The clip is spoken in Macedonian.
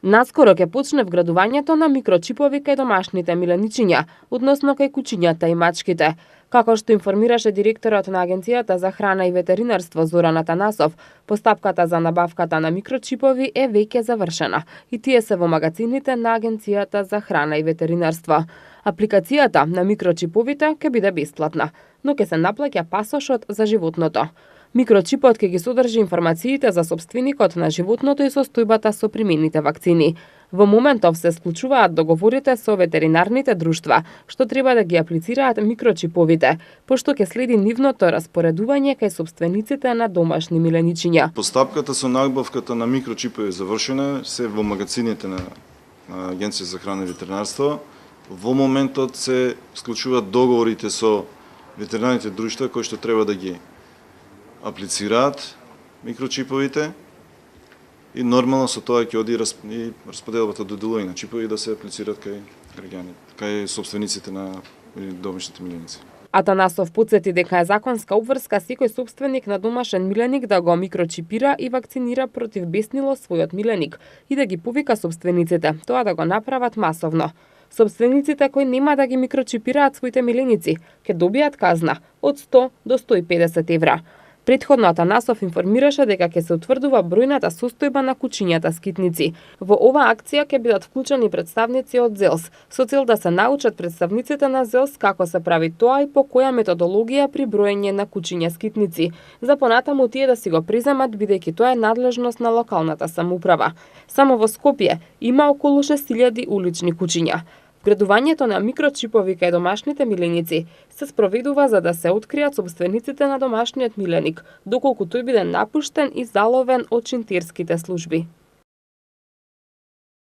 Наскоро ќе почне вградувањето на микрочипови кај домашните миленичиња, односно кај кучињата и мачките. Како што информираше директорот на Агенцијата за храна и ветеринарство Зоран Атанасов, постапката за набавката на микрочипови е веќе завршена и тие се во магазините на Агенцијата за храна и ветеринарство. Апликацијата на микрочиповите ќе биде бесплатна, но ќе се наплаќа пасошот за животното. Микрочипот ќе ги содржи информациите за собственикот на животното и состојбата со примените вакцини. Во моментов се склучуваат договорите со ветеринарните друштва, што треба да ги аплицираат микрочиповите, пошто ќе следи нивното распоредување кај собствениците на домашни миленичиња. Постапката со набавката на микрочипови е завршена, се во магазините на Агенција за храна и ветеринарство. Во моментот се склучуваат договорите со ветеринарните друштва кои што треба да ги аплицираат микрочиповите и нормално со тоа ќе оди и расподелбата доделување на чипови да се аплицираат кај граѓаните, кај собствениците на домашните миленици. Атанасов потсети дека е законска обврска секој собственик на домашен миленик да го микрочипира и вакцинира против беснилост својот миленик и да ги повика собствениците тоа да го направат масовно. Собствениците кои нема да ги микрочипираат своите миленици ќе добијат казна од 100 до 150 евра. Претходно Атанасов информираше дека ќе се утврдува бројната состојба на кучињата скитници. Во оваа акција ќе бидат вклучени представници од ЗЕЛС, со цел да се научат представниците на ЗЕЛС како се прави тоа и по која методологија при броење на кучиња скитници, за понатаму тие да си го преземат бидејќи тоа е надлежност на локалната самоуправа. Само во Скопје има околу 6000 улични кучиња. Вградувањето на микрочипови кај домашните миленици се спроведува за да се откријат собствениците на домашниот миленик, доколку тој биде напуштен и заловен од шинтерските служби.